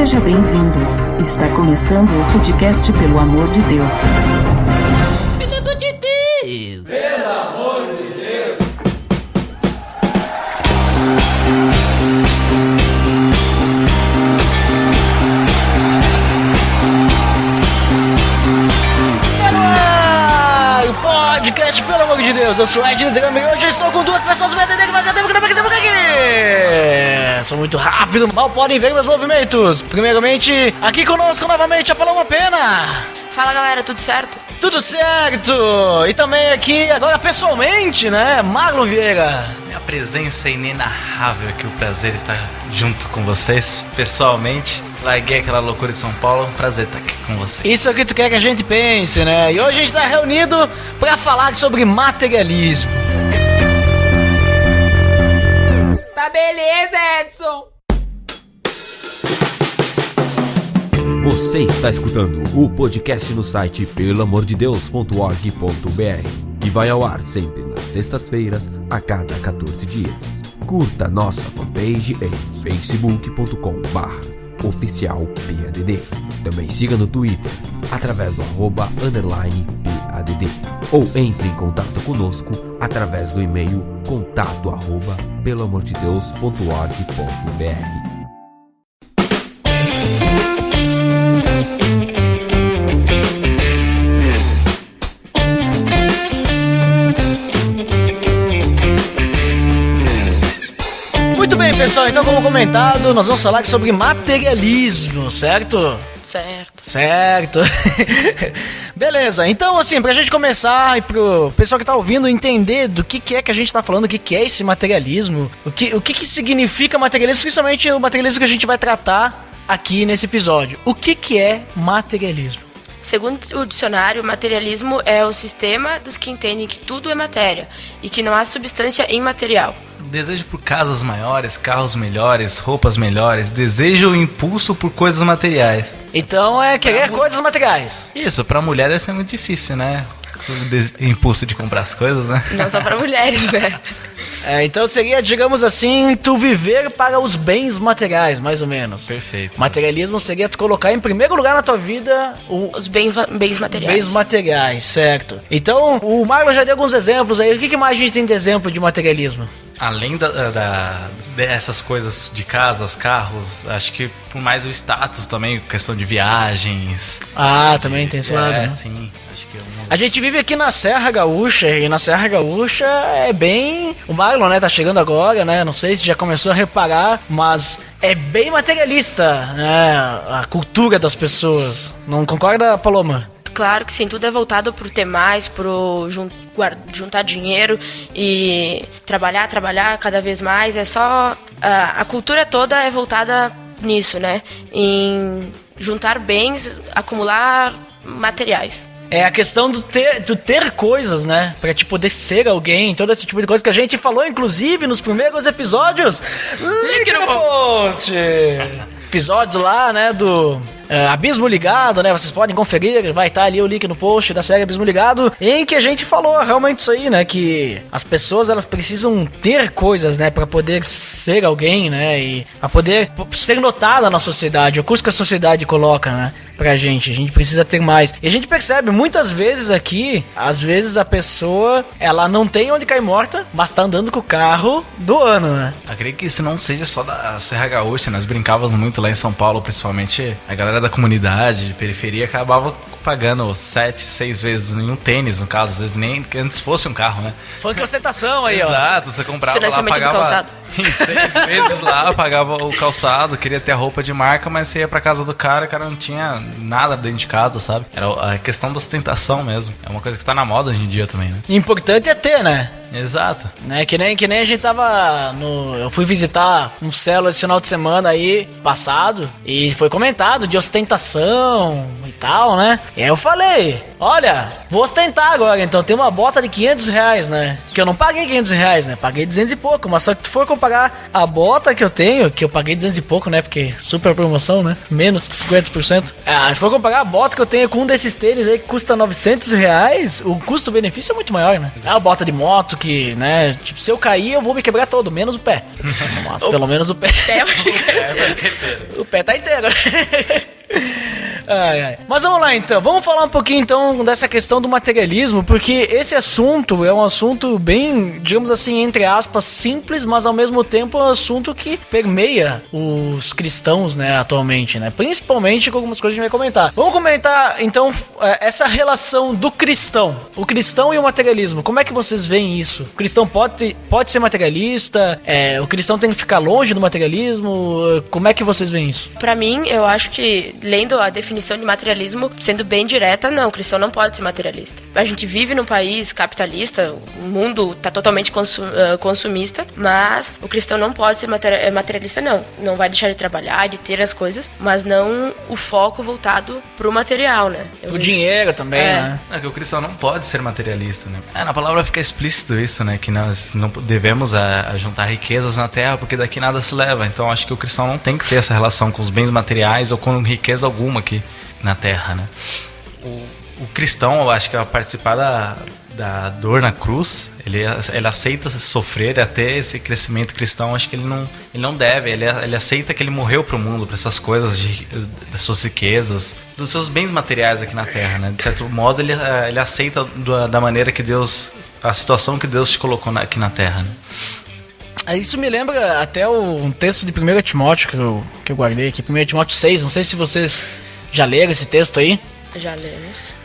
Seja bem-vindo. Está começando o podcast Pelo Amor de Deus. Pelo amor de Deus! Pelo amor de Deus! Podcast, pelo amor de Deus, eu sou Ed Drama e hoje eu estou com duas pessoas do EDD que fazia tempo que não apareceu por aqui. Sou muito rápido, mal podem ver meus movimentos. Primeiramente, aqui conosco novamente a Paloma Pena. Fala galera, tudo certo? Tudo certo! E também aqui, agora pessoalmente, né, Marlon Vieira. Minha presença é inenarrável aqui, o prazer de estar junto com vocês, pessoalmente. Larguei aquela loucura de São Paulo, um prazer estar aqui com vocês. Isso aqui tu quer que a gente pense, né? E hoje a gente tá reunido pra falar sobre materialismo. Tá beleza, Edson! Você está escutando o podcast no site pelamordedeus.org.br, que vai ao ar sempre nas sextas-feiras, a cada 14 dias. Curta nossa fanpage em facebook.com/oficialpadd. Também siga no Twitter, através do @_PADD. Ou entre em contato conosco através do e-mail contato@pelamordedeus.org.br. Muito bem, pessoal, então como comentado, nós vamos falar sobre materialismo, certo? Certo. Beleza, então assim, pra gente começar e pro pessoal que tá ouvindo entender do que é que a gente tá falando, o que é esse materialismo, o que significa materialismo, principalmente o materialismo que a gente vai tratar aqui nesse episódio. O que é materialismo? Segundo o dicionário, materialismo é o sistema dos que entendem que tudo é matéria e que não há substância imaterial. Desejo por casas maiores, carros melhores, roupas melhores, desejo o impulso por coisas materiais. Então é querer coisas materiais. Isso, pra mulher deve ser muito difícil, né? O impulso de comprar as coisas, né? Não só pra mulheres, né? Então seria, digamos assim, tu viver para os bens materiais, mais ou menos. Perfeito. Materialismo seria tu colocar em primeiro lugar na tua vida Os bens materiais. Bens materiais, certo. Então, o Marlon já deu alguns exemplos aí. O que mais a gente tem de exemplo de materialismo? Além dessas coisas de casas, carros, acho que por mais o status também, questão de viagens. Também tem esse lado, né? Sim. Acho que a gente vive aqui na Serra Gaúcha, e na Serra Gaúcha é bem... O Marlon, né, tá chegando agora, né? Não sei se já começou a reparar, mas é bem materialista, né? A cultura das pessoas. Não concorda, Paloma? Claro que sim, tudo é voltado pro ter mais, pro juntar dinheiro e trabalhar cada vez mais. É só... A cultura toda é voltada nisso, né? Em juntar bens, acumular materiais. É a questão do ter coisas, né? Pra te poder ser alguém, todo esse tipo de coisa que a gente falou, inclusive, nos primeiros episódios. Link no post! Episódios lá, né, do Abismo Ligado, né, vocês podem conferir, vai estar ali o link no post da série Abismo Ligado, em que a gente falou realmente isso aí, né, que as pessoas, elas precisam ter coisas, né, pra poder ser alguém, né, e pra poder ser notada na sociedade, o curso que a sociedade coloca, né, pra gente. A gente precisa ter mais. E a gente percebe muitas vezes aqui, às vezes a pessoa, ela não tem onde cair morta, mas tá andando com o carro do ano, né? Eu creio que isso não seja só da Serra Gaúcha, nós brincávamos muito lá em São Paulo, principalmente a galera da comunidade, de periferia, acabava pagando 7, 6 vezes em um tênis, no caso, às vezes nem que antes fosse um carro, né? Foi que ostentação aí, ó. Exato, você comprava lá, pagava em 6 vezes lá, pagava o calçado, queria ter a roupa de marca, mas você ia pra casa do cara, o cara não tinha nada dentro de casa, sabe? Era a questão da ostentação mesmo. É uma coisa que tá na moda hoje em dia também, né? Importante é ter, né? Exato. Né? Que nem a gente tava eu fui visitar um célula esse final de semana aí, passado, e foi comentado de ostentação e tal, né? E aí eu falei, olha, vou ostentar agora, então tem uma bota de R$500, né? Que eu não paguei R$500, né? Paguei 200 e pouco, mas só que tu for comparar a bota que eu tenho, que eu paguei 200 e pouco, né? Porque super promoção, né? Menos que 50%. Se for comparar a bota que eu tenho com um desses tênis aí que custa R$900, o custo-benefício é muito maior, né? É uma bota de moto que, né? Tipo, se eu cair, eu vou me quebrar todo, menos o pé. Mas pelo menos o pé. O pé tá inteiro. Mas vamos lá então, vamos falar um pouquinho então dessa questão do materialismo, porque esse assunto é um assunto bem, digamos assim, entre aspas, simples, mas ao mesmo tempo é um assunto que permeia os cristãos, né, atualmente, né, principalmente com algumas coisas que a gente vai comentar. Vamos comentar então essa relação do cristão, o cristão e o materialismo, como é que vocês veem isso? O cristão pode ser materialista, o cristão tem que ficar longe do materialismo, como é que vocês veem isso? Pra mim, eu acho que, lendo a definição de materialismo, sendo bem direta, não, o cristão não pode ser materialista. A gente vive num país capitalista, o mundo tá totalmente consumista, mas o cristão não pode ser materialista, não. Não vai deixar de trabalhar, de ter as coisas, mas não o foco voltado pro material, né? O dinheiro também, né? É que o cristão não pode ser materialista, né? Na palavra fica explícito isso, né? Que nós não devemos juntar riquezas na terra, porque daqui nada se leva. Então acho que o cristão não tem que ter essa relação com os bens materiais ou com riqueza alguma aqui na terra, né? O cristão, eu acho que ao participar da dor na cruz, ele aceita sofrer até esse crescimento cristão. Acho que ele não deve, ele aceita que ele morreu pro mundo, para essas coisas das suas riquezas, dos seus bens materiais aqui na terra, né? De certo modo ele aceita da maneira que Deus, a situação que Deus te colocou aqui na terra, né? Isso me lembra até um texto de 1 Timóteo que eu guardei aqui, 1 Timóteo 6, não sei se vocês já leram esse texto aí. Já lemos.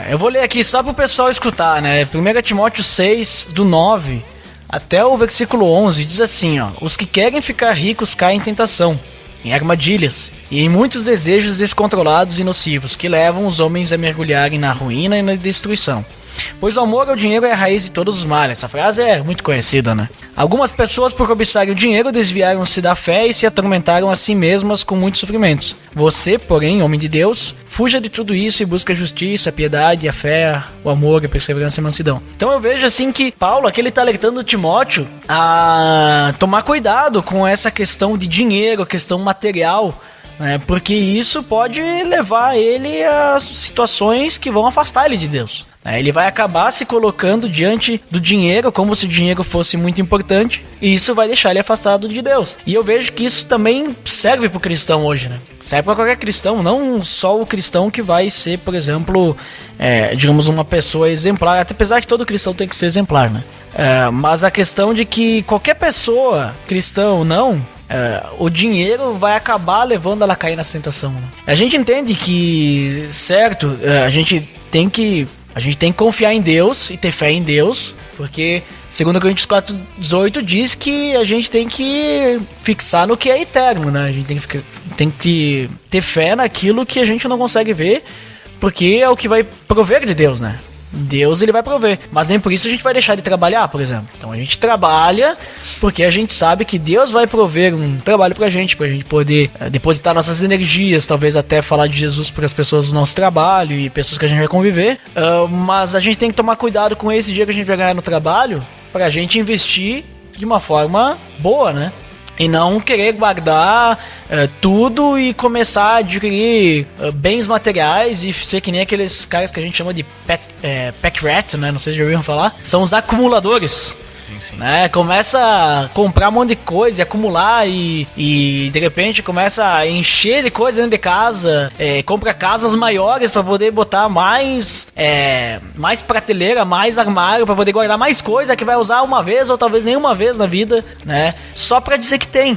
Eu vou ler aqui só pro pessoal escutar, né? 1 Timóteo 6, do 9 até o versículo 11, diz assim, ó: os que querem ficar ricos caem em tentação, em armadilhas e em muitos desejos descontrolados e nocivos que levam os homens a mergulharem na ruína e na destruição. Pois o amor ao dinheiro é a raiz de todos os males. Essa frase é muito conhecida, né? Algumas pessoas, por cobiçarem o dinheiro, desviaram-se da fé e se atormentaram a si mesmas com muitos sofrimentos. Você, porém, homem de Deus, fuja de tudo isso e busque a justiça, a piedade, a fé, o amor, a perseverança e a mansidão. Então eu vejo assim que Paulo aqui ele tá alertando Timóteo a tomar cuidado com essa questão de dinheiro, a questão material, né? Porque isso pode levar ele a situações que vão afastar ele de Deus. Ele vai acabar se colocando diante do dinheiro como se o dinheiro fosse muito importante, e isso vai deixar ele afastado de Deus. E eu vejo que isso também serve para o cristão hoje, né? Serve para qualquer cristão, não só o cristão que vai ser, por exemplo, digamos, uma pessoa exemplar, apesar que todo cristão tem que ser exemplar, né? Mas a questão de que qualquer pessoa, cristão ou não, o dinheiro vai acabar levando ela a cair nessa tentação, né? A gente entende que, certo, a gente tem que confiar em Deus e ter fé em Deus, porque 2 Coríntios 4:18 diz que a gente tem que fixar no que é eterno, né? A gente tem que ter fé naquilo que a gente não consegue ver, porque é o que vai prover de Deus, né? Deus ele vai prover, mas nem por isso a gente vai deixar de trabalhar, por exemplo. Então a gente trabalha porque a gente sabe que Deus vai prover um trabalho pra gente poder depositar nossas energias, talvez até falar de Jesus para as pessoas do nosso trabalho e pessoas que a gente vai conviver, mas a gente tem que tomar cuidado com esse dia que a gente vai ganhar no trabalho, pra gente investir de uma forma boa, né? E não querer guardar tudo e começar a adquirir bens materiais e ser que nem aqueles caras que a gente chama de pack rat, né? Não sei se já ouviram falar. São os acumuladores. Sim. Né? Começa a comprar um monte de coisa e acumular e de repente começa a encher de coisa dentro de casa, compra casas maiores para poder botar mais prateleira, mais armário, para poder guardar mais coisa que vai usar uma vez ou talvez nenhuma vez na vida, né? Só para dizer que tem.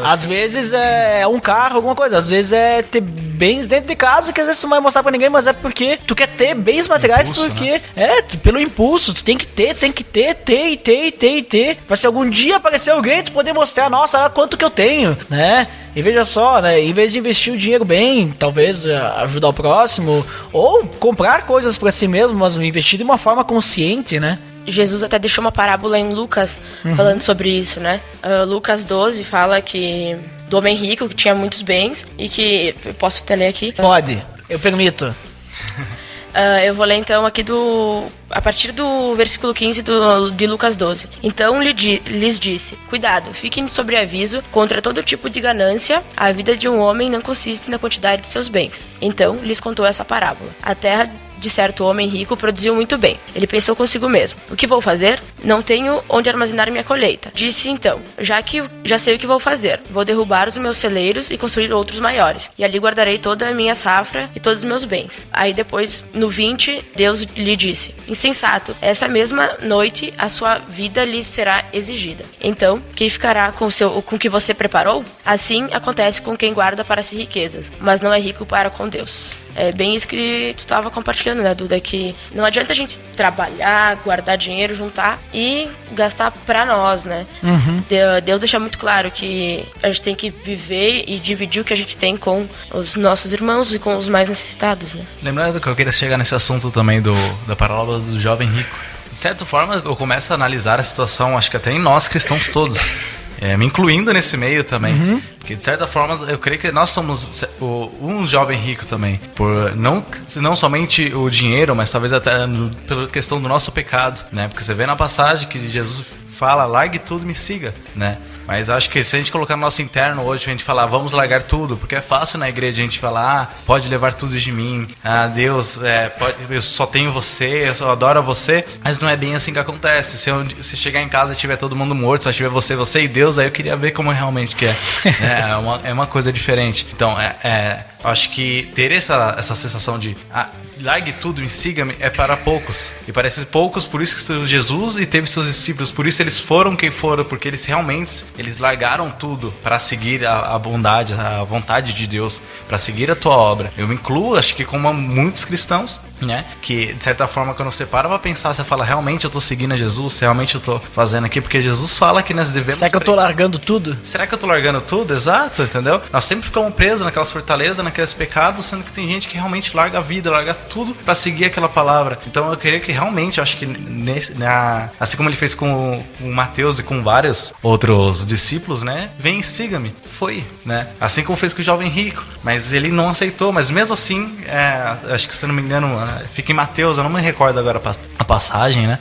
Às vezes é um carro, alguma coisa, às vezes é ter bens dentro de casa que às vezes tu não vai mostrar pra ninguém, mas é porque tu quer ter bens materiais, impulso, porque né? Pelo impulso, tu tem que ter, pra se algum dia aparecer alguém, tu poder mostrar, nossa, olha quanto que eu tenho, né? E veja só, né? Em vez de investir o dinheiro bem, talvez ajudar o próximo, ou comprar coisas pra si mesmo, mas investir de uma forma consciente, né? Jesus até deixou uma parábola em Lucas falando sobre isso, né? Lucas 12 fala que do homem rico que tinha muitos bens e que... Eu posso até ler aqui? Pode, eu permito. Eu vou ler então aqui a partir do versículo 15 de Lucas 12. Então lhes disse: cuidado, fiquem sob aviso contra todo tipo de ganância. A vida de um homem não consiste na quantidade de seus bens. Então lhes contou essa parábola. A terra de certo homem rico produziu muito bem. Ele pensou consigo mesmo: o que vou fazer? Não tenho onde armazenar minha colheita. Disse então: já sei o que vou fazer. Vou derrubar os meus celeiros e construir outros maiores. E ali guardarei toda a minha safra e todos os meus bens. Aí depois, no 20, Deus lhe disse: insensato, essa mesma noite a sua vida lhe será exigida. Então, quem ficará com o que você preparou? Assim acontece com quem guarda para si riquezas, mas não é rico para com Deus. É bem isso que tu estava compartilhando, né, Duda? Que não adianta a gente trabalhar, guardar dinheiro, juntar e gastar pra nós, né? Deus deixa muito claro que a gente tem que viver e dividir o que a gente tem com os nossos irmãos e com os mais necessitados, né? Lembrando que eu queria chegar nesse assunto também da parábola do jovem rico. De certa forma, eu começo a analisar a situação, acho que até em nós cristãos todos. Me incluindo nesse meio também. Porque de certa forma eu creio que nós somos um jovem rico também. Por não somente o dinheiro, mas talvez até pela questão do nosso pecado, né? Porque você vê na passagem que Jesus fala: largue tudo e me siga, né? Mas acho que se a gente colocar no nosso interno hoje, a gente falar: vamos largar tudo, porque é fácil na igreja a gente falar: pode levar tudo de mim, Deus, eu só tenho você, eu só adoro você. Mas não é bem assim que acontece. Se chegar em casa e tiver todo mundo morto, só tiver você e Deus, aí eu queria ver como realmente que é. É uma coisa diferente. Então, acho que ter essa sensação de largue tudo e siga-me é para poucos. E para esses poucos, por isso que Jesus e teve seus discípulos, por isso eles foram quem foram, porque eles realmente largaram tudo para seguir a bondade, a vontade de Deus, para seguir a tua obra. Eu me incluo, acho que como muitos cristãos, né? Que de certa forma, quando você para pra pensar, você fala: realmente eu tô seguindo a Jesus, realmente eu tô fazendo aqui, porque Jesus fala que nós devemos... Será que eu tô largando tudo? Será que eu tô largando tudo? Exato, entendeu? Nós sempre ficamos presos naquelas fortalezas, naqueles pecados, sendo que tem gente que realmente larga a vida, larga tudo pra seguir aquela palavra. Então eu queria que realmente, acho que assim como ele fez com o Mateus e com vários outros discípulos, né? Vem e siga-me. Foi, né? Assim como fez com o jovem rico. Mas ele não aceitou, mas mesmo assim, acho que, se não me engano, fica em Mateus, eu não me recordo agora a passagem, né?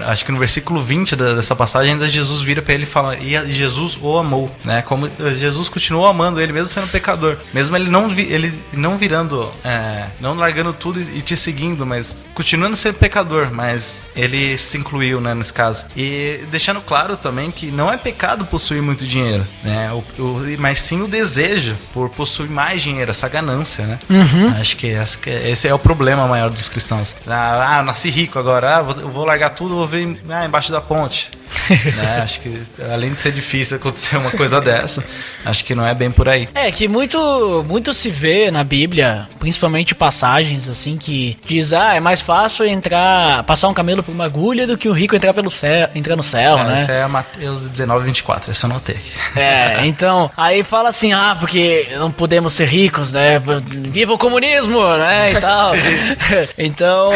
Acho que no versículo 20 dessa passagem ainda Jesus vira para ele e fala: e Jesus o amou, né? Como Jesus continuou amando ele mesmo sendo pecador, mesmo ele não virando, não largando tudo e te seguindo, mas continuando sendo pecador, mas ele se incluiu, né, nesse caso. E deixando claro também que não é pecado possuir muito dinheiro, né? Mas sim o desejo por possuir mais dinheiro, essa ganância, né? Acho que esse é o problema maior dos cristãos. Nasci rico agora, eu vou largar tudo, vou ver embaixo da ponte. Né? Acho que além de ser difícil acontecer uma coisa dessa, acho que não é bem por aí. Que muito se vê na Bíblia, principalmente passagens assim que diz: é mais fácil passar um camelo por uma agulha do que o rico entrar no céu, né? Isso é Mateus 19:24, essa eu anotei aqui. Então, aí fala assim: porque não podemos ser ricos, né? Viva o comunismo, né? E tal. Então,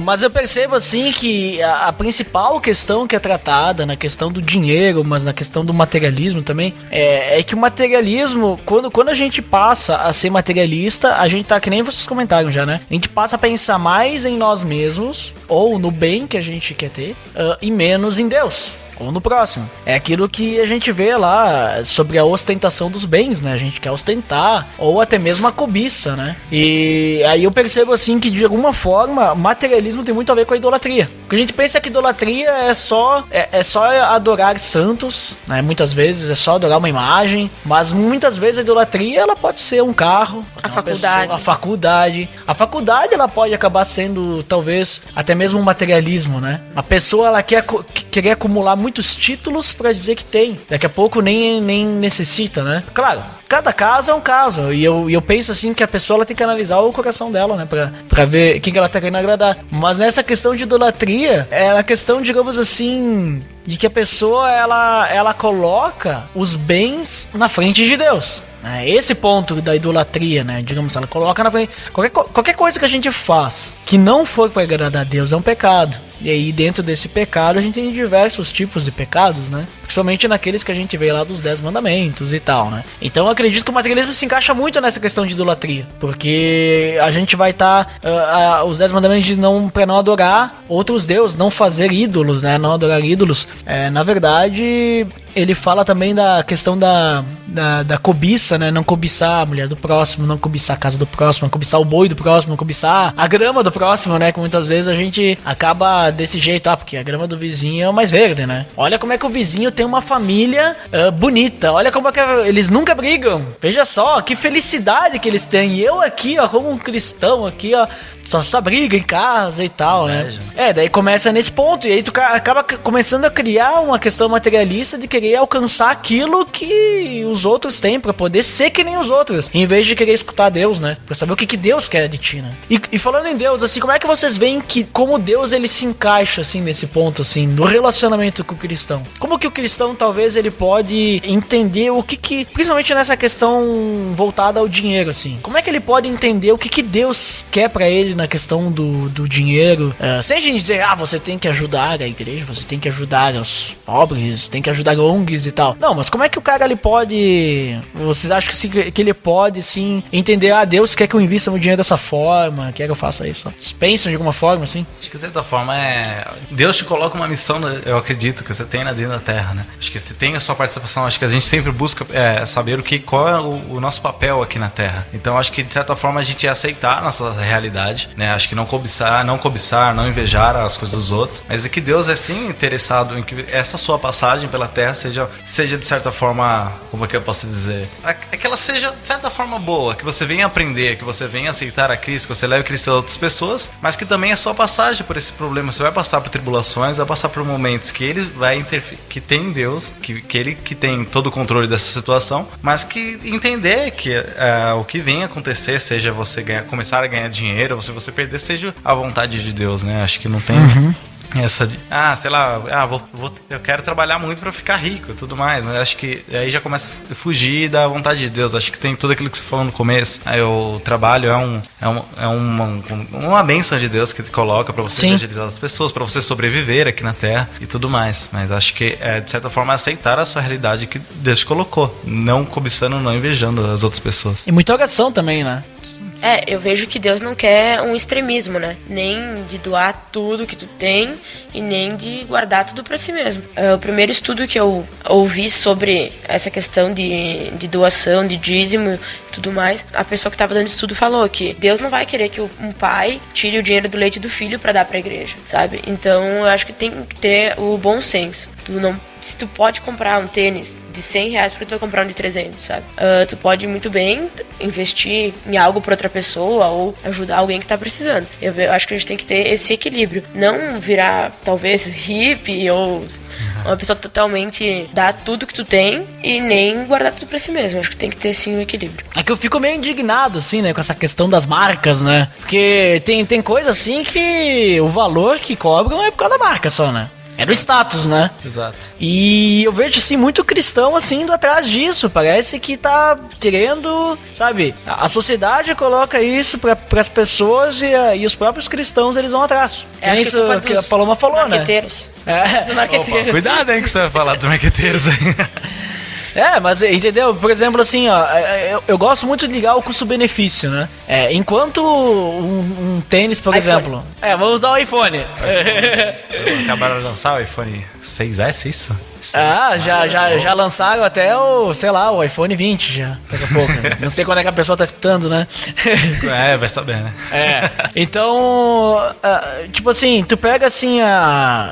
mas eu percebo assim que a principal questão que é tratada na questão do dinheiro, mas na questão do materialismo também, é que o materialismo, quando a gente passa a ser materialista, a gente tá, que nem vocês comentaram já, né? A gente passa a pensar mais em nós mesmos, ou no bem que a gente quer ter, e menos em Deus. Ou no próximo. É aquilo que a gente vê lá sobre a ostentação dos bens, né? A gente quer ostentar, ou até mesmo a cobiça, né? E aí eu percebo assim que de alguma forma materialismo tem muito a ver com a idolatria. Porque a gente pensa que idolatria é só adorar santos, né? Muitas vezes é só adorar uma imagem, mas muitas vezes a idolatria ela pode ser um carro, a faculdade. A faculdade ela pode acabar sendo talvez até mesmo um materialismo, né? A pessoa ela quer acumular muitos títulos pra dizer que tem. Daqui a pouco nem necessita, né? Claro, cada caso é um caso. E eu penso assim que a pessoa ela tem que analisar o coração dela, né? Pra ver quem que ela tá querendo agradar. Mas nessa questão de idolatria, é a questão, digamos assim, de que a pessoa ela coloca os bens na frente de Deus. Esse ponto da idolatria, né? Digamos, ela coloca na frente. Qualquer coisa que a gente faz que não for para agradar a Deus é um pecado. E aí dentro desse pecado a gente tem diversos tipos de pecados, né? Principalmente naqueles que a gente vê lá dos 10 mandamentos e tal, né? Então eu acredito que o materialismo se encaixa muito nessa questão de idolatria, porque a gente vai estar os 10 mandamentos de para não adorar outros deuses, não fazer ídolos, né? Não adorar ídolos. Na verdade, ele fala também da questão da cobiça, né? Não cobiçar a mulher do próximo, não cobiçar a casa do próximo, não cobiçar o boi do próximo, não cobiçar a grama do próximo, né? Que muitas vezes a gente acaba desse jeito, porque a grama do vizinho é mais verde, né? Olha como é que o vizinho tem uma família bonita, olha como é que eles nunca brigam. Veja só, que felicidade que eles têm. E eu aqui, como um cristão aqui, só briga em casa e tal, né? Daí começa nesse ponto, e aí tu acaba começando a criar uma questão materialista de querer alcançar aquilo que os outros têm, pra poder ser que nem os outros, em vez de querer escutar Deus, né? Pra saber o que Deus quer de ti, né? E falando em Deus, assim, como é que vocês veem como Deus, ele se encaixa, assim, nesse ponto, assim, no relacionamento com o cristão? Como que o cristão, talvez, ele pode entender o que principalmente nessa questão voltada ao dinheiro, assim, como é que ele pode entender o que Deus quer pra ele na questão do dinheiro, sem a gente dizer, você tem que ajudar a igreja, você tem que ajudar os pobres, tem que ajudar ONGs e tal. Não, mas como é que o cara ele pode, vocês acham que ele pode sim entender, Deus quer que eu invista meu dinheiro dessa forma, quer que eu faça isso? Vocês pensam de alguma forma assim? Acho que de certa forma Deus te coloca uma missão, eu acredito, que você tem dentro da terra, né? Acho que você tem a sua participação, acho que a gente sempre busca saber qual é o nosso papel aqui na terra. Então acho que de certa forma a gente ia aceitar a nossa realidade, né? Acho que não cobiçar, não invejar as coisas dos outros, mas é que Deus é sim interessado em que essa sua passagem pela terra seja de certa forma, como é que eu posso dizer? Que ela seja de certa forma boa, que você venha aprender, que você venha aceitar a Cristo, que você leve Cristo a outras pessoas, mas que também é sua passagem por esse problema. Você vai passar por tribulações, vai passar por momentos que ele vai interferir, que tem Deus, que ele que tem todo o controle dessa situação, mas que entender que o que vem acontecer, seja você começar a ganhar dinheiro, ou se você perder, seja a vontade de Deus, né? Acho que não tem essa de, sei lá, eu quero trabalhar muito pra ficar rico e tudo mais, mas acho que aí já começa a fugir da vontade de Deus. Acho que tem tudo aquilo que você falou no começo. O trabalho é uma bênção de Deus que coloca pra você evangelizar as pessoas, pra você sobreviver aqui na terra e tudo mais. Mas acho que de certa forma aceitar a sua realidade que Deus te colocou, não cobiçando, não invejando as outras pessoas. E muita oração também, né? Eu vejo que Deus não quer um extremismo, né? Nem de doar tudo que tu tem e nem de guardar tudo pra si mesmo. O primeiro estudo que eu ouvi sobre essa questão de doação, de dízimo e tudo mais, a pessoa que estava dando estudo falou que Deus não vai querer que um pai tire o dinheiro do leite do filho pra dar pra igreja, sabe? Então eu acho que tem que ter o bom senso. Se tu pode comprar um tênis de R$100, porque tu vai comprar um de 300, sabe? Tu pode muito bem investir em algo pra outra pessoa ou ajudar alguém que tá precisando. Eu acho que a gente tem que ter esse equilíbrio. Não virar, talvez, hippie ou uma pessoa totalmente dar tudo que tu tem e nem guardar tudo pra si mesmo. Eu acho que tem que ter, sim, um equilíbrio. É que eu fico meio indignado, assim, né, com essa questão das marcas, né? Porque tem coisa, assim, que o valor que cobram é por causa da marca só, né? É do status, né? Exato. E eu vejo, assim, muito cristão, assim, indo atrás disso. Parece que tá querendo, sabe? A sociedade coloca isso pras pessoas e os próprios cristãos, eles vão atrás. É isso que a Paloma falou, marqueteiros. Né? Dos marqueteiros. Opa, cuidado, hein, que você vai falar dos marqueteiros aí. Mas entendeu? Por exemplo, assim, eu gosto muito de ligar o custo-benefício, né? Enquanto um tênis, por exemplo... vamos usar o iPhone. Acabaram de lançar o iPhone 6S, isso? Já lançaram até o iPhone 20 já, daqui a pouco. Não sei quando é que a pessoa tá escutando, né? Vai saber, né? Então, tipo assim, tu pega assim,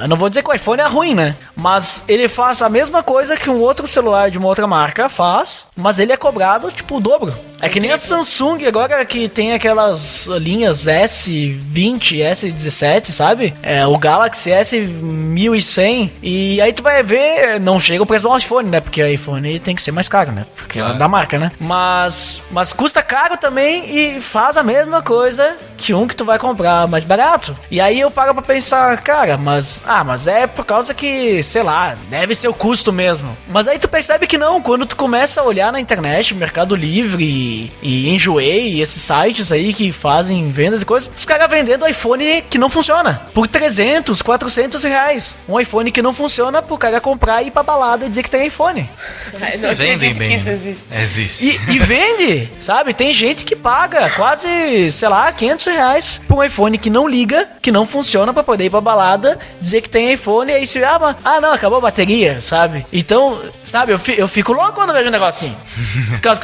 eu não vou dizer que o iPhone é ruim, né? Mas ele faz a mesma coisa que um outro celular de uma outra marca faz, mas ele é cobrado, tipo, o dobro. É que nem a Samsung agora, que tem aquelas linhas S20, S17, sabe? O Galaxy S1100. E aí tu vai ver, não chega o preço do iPhone, né? Porque o iPhone tem que ser mais caro, né? Porque é da marca, né? Mas custa caro também e faz a mesma coisa que um que tu vai comprar mais barato. E aí eu paro pra pensar, cara, mas é por causa que, sei lá, deve ser o custo mesmo. Mas aí tu percebe que não, quando tu começa a olhar na internet, Mercado Livre e Enjoei, e esses sites aí que fazem vendas e coisas, os caras vendendo iPhone que não funciona por 300, 400 reais. Um iPhone que não funciona pro cara comprar e ir pra balada e dizer que tem iPhone. Não vendem acredito bem. que isso existe. Existe. E vende, sabe? Tem gente que paga quase, sei lá, 500 reais por um iPhone que não liga, que não funciona pra poder ir pra balada, dizer que tem iPhone e aí se não, acabou a bateria, sabe? Então, sabe, eu fico louco quando vejo um negócio assim. Por causa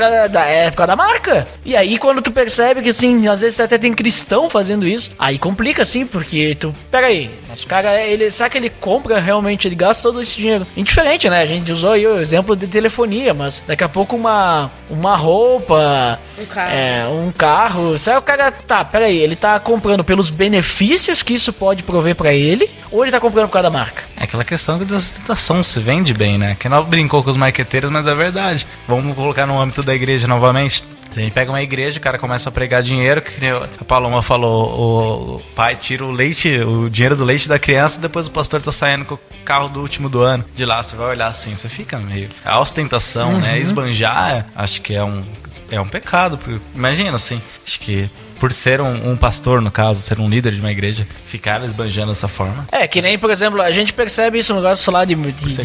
da marca. E aí quando tu percebe que assim, às vezes até tem cristão fazendo isso, aí complica assim, porque pera aí, mas o cara, será que ele compra realmente, ele gasta todo esse dinheiro? Indiferente, né? A gente usou aí o exemplo de telefonia, mas daqui a pouco uma roupa, um carro, será que o cara, pera aí, ele tá comprando pelos benefícios que isso pode prover pra ele, ou ele tá comprando por causa da marca? É aquela questão da ostentação se vende bem, né? Que não brincou com os marqueteiros, mas é verdade. Vamos colocar no âmbito da igreja novamente. Se a gente pega uma igreja, o cara começa a pregar dinheiro, que a Paloma falou, o pai tira o dinheiro do leite da criança e depois o pastor tá saindo com o carro do último do ano. De lá, você vai olhar assim, você fica meio... A ostentação, né? Esbanjar, acho que é um pecado. Imagina, assim, acho que... Por ser um pastor, no caso, ser um líder de uma igreja, ficar esbanjando dessa forma. Que nem, por exemplo, a gente percebe isso no negócio lá de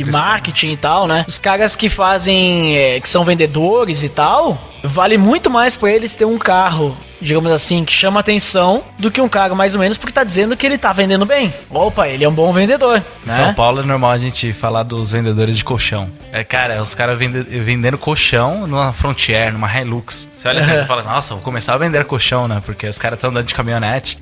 marketing e tal, né? Os caras que fazem, que são vendedores e tal, vale muito mais pra eles ter um carro, digamos assim, que chama atenção, do que um carro mais ou menos, porque tá dizendo que ele tá vendendo bem. Opa, ele é um bom vendedor, Em né? São Paulo é normal a gente falar dos vendedores de colchão. Cara, os caras vendendo colchão numa Frontier, numa Hilux. Você olha assim e fala, nossa, vou começar a vender colchão, né? Porque os caras estão andando de caminhonete.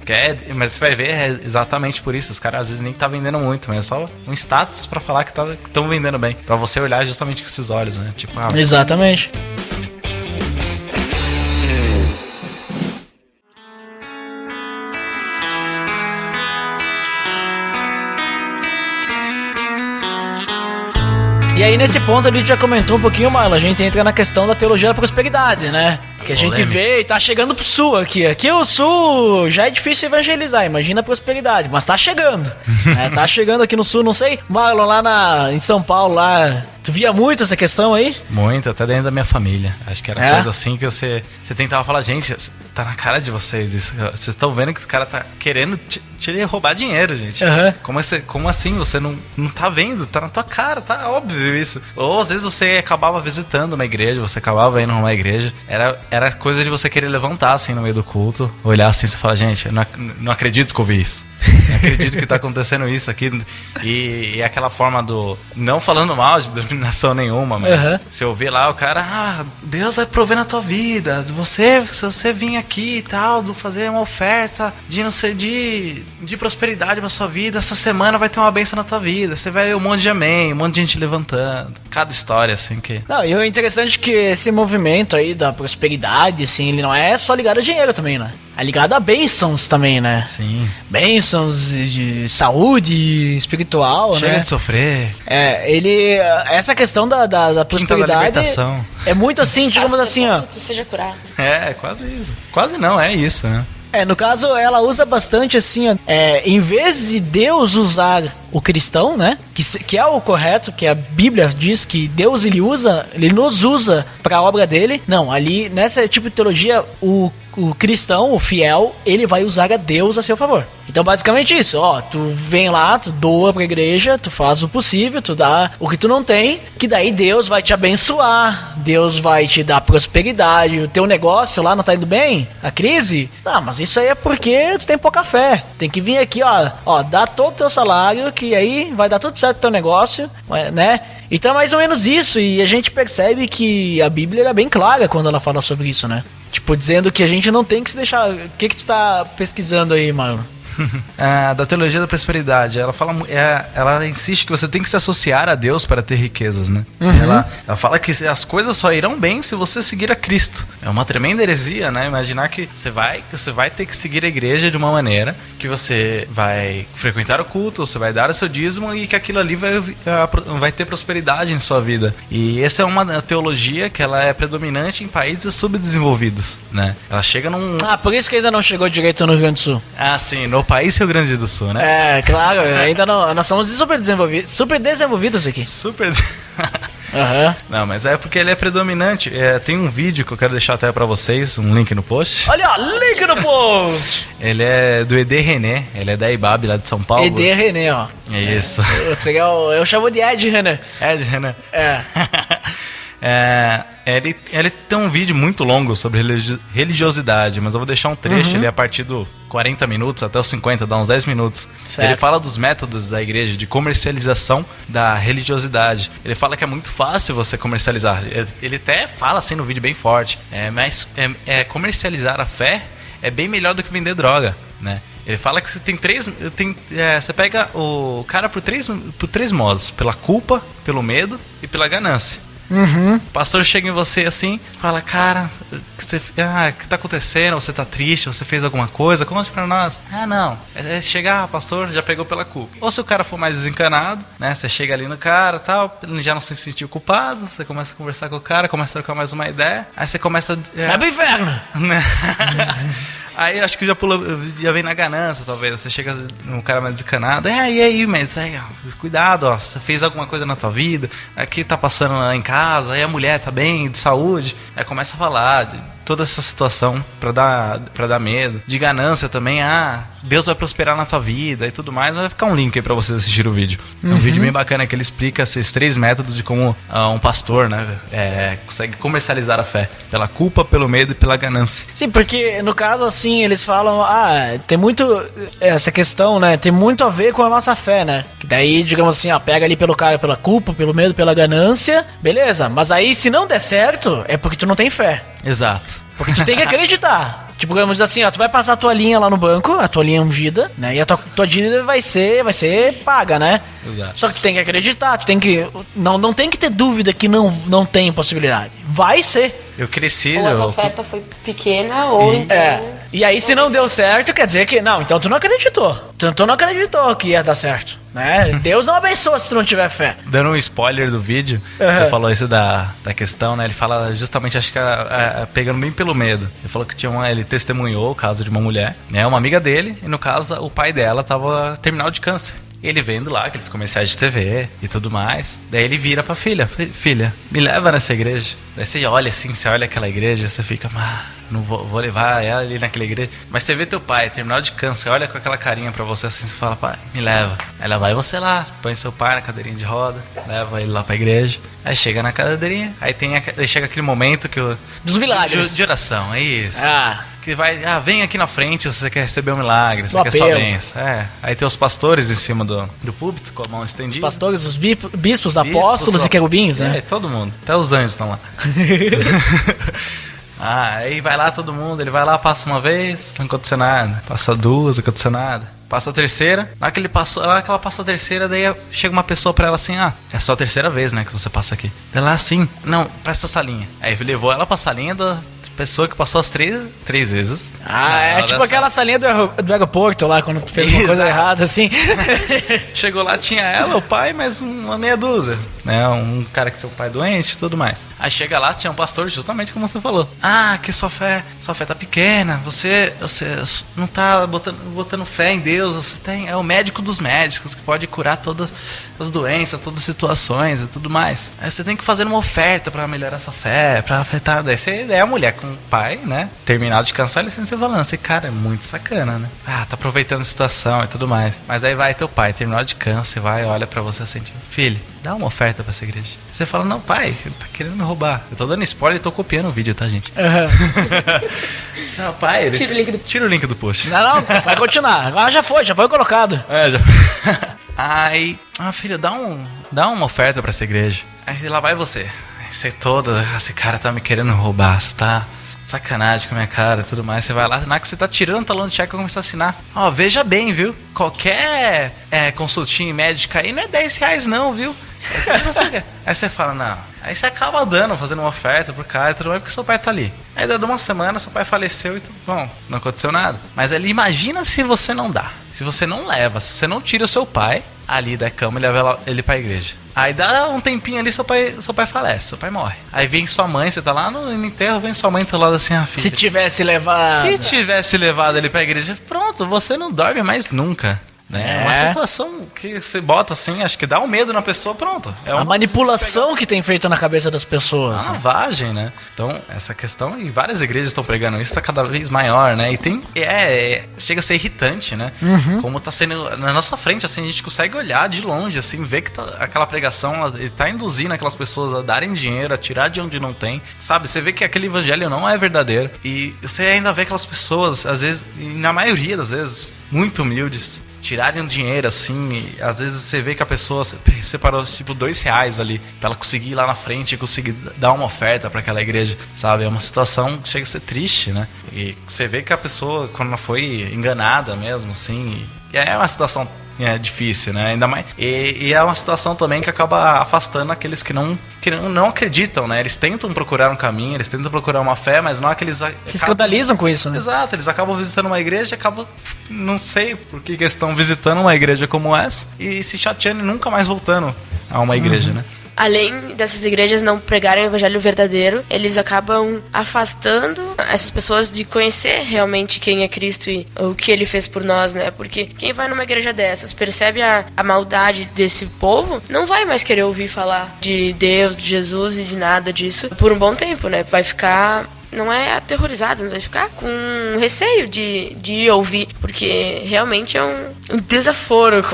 Mas você vai ver, é exatamente por isso. Os caras às vezes nem tá vendendo muito, mas é só um status pra falar que estão vendendo bem. Pra você olhar justamente com esses olhos, né? Tipo, Exatamente. E aí nesse ponto a gente já comentou um pouquinho, Marlon, a gente entra na questão da teologia da prosperidade, né? Que a gente vê e tá chegando pro sul aqui. Aqui o sul já é difícil evangelizar, imagina a prosperidade, mas tá chegando. Tá chegando aqui no sul, não sei. Marlon, lá em São Paulo, lá, tu via muito essa questão aí? Muito, até dentro da minha família. Acho que era coisa assim que você tentava falar, gente, tá na cara de vocês isso. Vocês estão vendo que o cara tá querendo te roubar dinheiro, gente. Como assim? Você não tá vendo? Tá na tua cara, tá óbvio isso. Ou às vezes você acabava visitando uma igreja, você acabava indo numa igreja. Era coisa de você querer levantar assim no meio do culto, olhar assim e falar, gente, eu não acredito que eu vi isso. Não acredito que tá acontecendo isso aqui. E aquela forma do... Não falando mal de denominação nenhuma, mas se eu ver lá o cara, Deus vai prover na tua vida. Se você vir aqui e tal, fazer uma oferta de não sei, de prosperidade pra sua vida, essa semana vai ter uma bênção na tua vida. Você vai ver um monte de amém, um monte de gente levantando. Cada história, assim, que... Não, e o interessante é que esse movimento aí da prosperidade, assim, ele não é só ligado a dinheiro também, né? É ligado a bênçãos também, né? Sim. Bênçãos de saúde espiritual, Chega né? de sofrer. Essa questão da prosperidade da é muito assim, digamos assim, ó. Que tu seja curado. É, quase isso. Quase não, é isso, né? No caso, ela usa bastante assim, ó, em vez de Deus usar o cristão, né, que é o correto, que a Bíblia diz que Deus ele nos usa para a obra dele. Não, ali nessa tipo de teologia, o cristão, o fiel, ele vai usar a Deus a seu favor. Então basicamente isso, tu vem lá, tu doa pra igreja, tu faz o possível, tu dá o que tu não tem, que daí Deus vai te abençoar, Deus vai te dar prosperidade, o teu negócio lá não tá indo bem, a crise, mas isso aí é porque tu tem pouca fé, tem que vir aqui, dá todo o teu salário, que aí vai dar tudo certo o teu negócio, né? Então é mais ou menos isso, e a gente percebe que a Bíblia é bem clara quando ela fala sobre isso, né? Tipo, dizendo que a gente não tem que se deixar... O que tu tá pesquisando aí, Marlon? Da teologia da prosperidade. Ela fala, ela insiste que você tem que se associar a Deus para ter riquezas, né? Ela fala que as coisas só irão bem se você seguir a Cristo. É uma tremenda heresia, né? Imaginar que você vai ter que seguir a igreja de uma maneira que você vai frequentar o culto, você vai dar o seu dízimo e que aquilo ali vai ter prosperidade em sua vida. E essa é uma teologia que ela é predominante em países subdesenvolvidos, né? Ela chega num... por isso que ainda não chegou direito no Rio Grande do Sul. Sim, no país Rio Grande do Sul, né? Claro, ainda não. Nós somos super desenvolvidos aqui. Não, mas é porque ele é predominante. Tem um vídeo que eu quero deixar até pra vocês, um link no post. Olha, ó, link no post! Ele é do Ed René, ele é da IBAB lá de São Paulo. Ed René, ó. É isso. Eu chamo de Ed René. Ed René. É. Ele tem um vídeo muito longo sobre religiosidade, mas eu vou deixar um trecho, ele é a partir do 40 minutos até os 50, dá uns 10 minutos. Certo. Ele fala dos métodos da igreja de comercialização da religiosidade. Ele fala que é muito fácil você comercializar. Ele até fala assim no vídeo bem forte, mas comercializar a fé é bem melhor do que vender droga, né? Ele fala que você tem você pega o cara por três modos: pela culpa, pelo medo e pela ganância. O pastor chega em você assim, fala: cara, o que tá acontecendo? Você tá triste? Você fez alguma coisa? Conte pra nós. Não. Chegar, pastor, já pegou pela culpa. Ou se o cara for mais desencanado, né? Você chega ali no cara, tal, ele já não se sentiu culpado, você começa a conversar com o cara, começa a trocar mais uma ideia, aí você começa Vai pro inferno! Aí acho que já vem na ganância, talvez. Você chega num cara mais desencanado. E aí, mas cuidado, ó. Você fez alguma coisa na tua vida? Aqui tá passando lá em casa, aí a mulher tá bem, de saúde. Aí começa a falar de toda essa situação pra dar medo. De ganância também, Deus vai prosperar na tua vida e tudo mais. Mas vai ficar um link aí pra vocês assistirem o vídeo. É um vídeo bem bacana que ele explica esses 3 métodos de como um pastor, né, consegue comercializar a fé. Pela culpa, pelo medo e pela ganância. Sim, porque no caso assim, eles falam, tem muito essa questão, né, tem muito a ver com a nossa fé, né, que daí, digamos assim, pega ali pelo cara, pela culpa, pelo medo, pela ganância, beleza, mas aí se não der certo, é porque tu não tem fé. Exato. Porque tu tem que acreditar. Tipo, vamos dizer assim, tu vai passar a tua linha lá no banco, a tua linha ungida, né? E a tua dívida vai ser paga, né? Exato. Só que tu tem que acreditar, tu tem que... Não tem que ter dúvida que não tem possibilidade. Vai ser. Eu cresci... Ou a oferta foi pequena, ou então... E aí, se não deu certo, quer dizer que... Não, então tu não acreditou. Tu não acreditou que ia dar certo, né? Deus não abençoa se tu não tiver fé. Dando um spoiler do vídeo, você falou isso da questão, né? Ele fala justamente, acho que pegando bem pelo medo. Ele falou que ele testemunhou o caso de uma mulher, né? Uma amiga dele, e no caso, o pai dela tava terminal de câncer. Ele vendo lá aqueles comerciais de TV e tudo mais. Daí ele vira pra filha: filha, me leva nessa igreja. Daí você olha assim, você olha aquela igreja, você fica: não vou levar ela ali naquela igreja. Mas você vê teu pai, terminal de câncer, olha com aquela carinha pra você assim, você fala: pai, me leva. Aí ela vai você lá, põe seu pai na cadeirinha de roda, leva ele lá pra igreja. Aí chega na cadeirinha, aí chega aquele momento que dos milagres. De oração, é isso. Que vai, vem aqui na frente se você quer receber um milagre, se você quer sua bênção. Aí tem os pastores em cima do púlpito, com a mão estendida. Os pastores, os bispos, apóstolos e querubins, né? Todo mundo. Até os anjos estão lá. Aí vai lá todo mundo, ele vai lá, passa uma vez, não aconteceu nada. Passa 2, não aconteceu nada. Passa a terceira, na hora que ela passa a terceira, daí chega uma pessoa pra ela assim: é só a terceira vez, né, que você passa aqui. Ela assim: não, presta essa linha. Aí levou ela pra salinha da pessoa que passou as três vezes. É tipo aquela salinha do aeroporto lá, quando tu fez uma coisa errada, assim. Chegou lá, tinha ela, o pai, mais uma meia dúzia, né, um cara que tinha um pai doente e tudo mais. Aí chega lá, tinha um pastor, justamente como você falou: que sua fé tá pequena, você não tá botando fé em Deus, você é o médico dos médicos que pode curar todas as doenças, todas as situações e tudo mais. Aí você tem que fazer uma oferta pra melhorar essa fé, pra afetar. Daí a mulher com o pai, né, terminado de cansar, você falando: esse cara é muito sacana, né? Tá aproveitando a situação e tudo mais. Mas aí vai teu pai, terminado de câncer, olha pra você assim: filho, dá uma oferta pra essa igreja. Você fala: não, pai, ele tá querendo me roubar. Eu tô dando spoiler e tô copiando o vídeo, tá, gente? Não, pai, tira o link do post. Não, vai continuar. Agora já foi colocado. Já. Aí, filha, dá uma oferta pra essa igreja. Aí lá vai você. Esse cara tá me querendo roubar, você tá sacanagem com a minha cara e tudo mais. Você vai lá, na hora que você tá tirando o talão de cheque, vai começar a assinar. Veja bem, viu? Qualquer consultinha médica aí não é R$10 não, viu? Aí você fala: não. Aí você acaba fazendo uma oferta pro cara e tudo mais, porque seu pai tá ali. Aí dá uma semana, seu pai faleceu e tudo bom, não aconteceu nada. Mas ali, imagina se você não dá. Se você não leva, se você não tira o seu pai ali da cama e leva ele pra igreja. Aí dá um tempinho ali, seu pai falece, seu pai morre. Aí vem sua mãe, você tá lá no enterro, vem sua mãe do lado assim: filha, se tivesse levado ele pra igreja, pronto, você não dorme mais nunca. né? É uma situação que você bota assim, acho que dá um medo na pessoa, pronto. É a manipulação que tem feito na cabeça das pessoas. A lavagem, né? Então, essa questão, e várias igrejas estão pregando isso, tá cada vez maior, né? E tem, chega a ser irritante, né? Como tá sendo na nossa frente, assim, a gente consegue olhar de longe, assim, ver que aquela pregação, ela tá induzindo aquelas pessoas a darem dinheiro, a tirar de onde não tem, sabe? Você vê que aquele evangelho não é verdadeiro, e você ainda vê aquelas pessoas, às vezes, e na maioria das vezes, muito humildes, tirarem um dinheiro assim, e às vezes você vê que a pessoa separou tipo R$2 ali pra ela conseguir ir lá na frente e conseguir dar uma oferta pra aquela igreja, sabe? É uma situação que chega a ser triste, né? E você vê que a pessoa, quando ela foi enganada mesmo, assim, e é uma situação difícil, né? Ainda mais. E é uma situação também que acaba afastando aqueles que não acreditam, né? Eles tentam procurar um caminho, eles tentam procurar uma fé, mas não é que eles se escandalizam com isso, né? Exato, eles acabam visitando uma igreja e acabam, não sei por que eles estão visitando uma igreja como essa e se chateando e nunca mais voltando a uma igreja, né? Além dessas igrejas não pregarem o evangelho verdadeiro, eles acabam afastando essas pessoas de conhecer realmente quem é Cristo e o que ele fez por nós, né? Porque quem vai numa igreja dessas, percebe a maldade desse povo, não vai mais querer ouvir falar de Deus, de Jesus e de nada disso por um bom tempo, né? Vai ficar... não é aterrorizado, mas vai ficar com receio de ouvir, porque realmente é um desaforo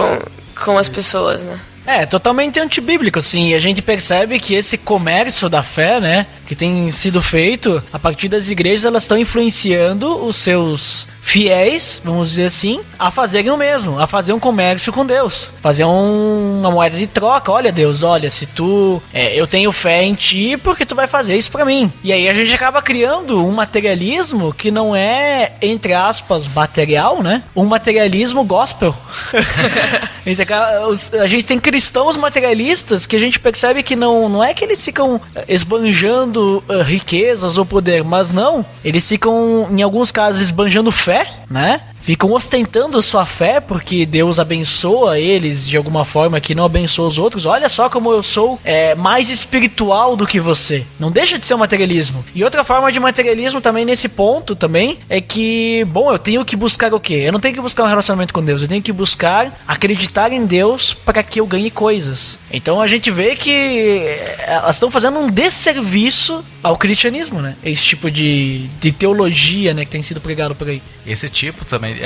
com as pessoas, né? É, totalmente antibíblico, assim, e a gente percebe que esse comércio da fé, né, que tem sido feito a partir das igrejas, elas estão influenciando os seus fiéis, vamos dizer assim, a fazerem o mesmo, a fazer um comércio com Deus, fazer uma moeda de troca. Olha, Deus, olha, se tu, eu tenho fé em ti, porque tu vai fazer isso pra mim. E aí a gente acaba criando um materialismo que não é, entre aspas, material, né, um materialismo gospel. A gente tem cristãos materialistas que a gente percebe que não é que eles ficam esbanjando riquezas ou poder, mas não, eles ficam, em alguns casos, esbanjando fé, né? Ficam ostentando sua fé porque Deus abençoa eles de alguma forma que não abençoa os outros. Olha só como eu sou mais espiritual do que você. Não deixa de ser um materialismo. E outra forma de materialismo também nesse ponto também é que, bom, eu tenho que buscar o quê? Eu não tenho que buscar um relacionamento com Deus. Eu tenho que buscar acreditar em Deus para que eu ganhe coisas. Então a gente vê que elas estão fazendo um desserviço ao cristianismo, né? Esse tipo de teologia, né, que tem sido pregado por aí. Esse tipo também,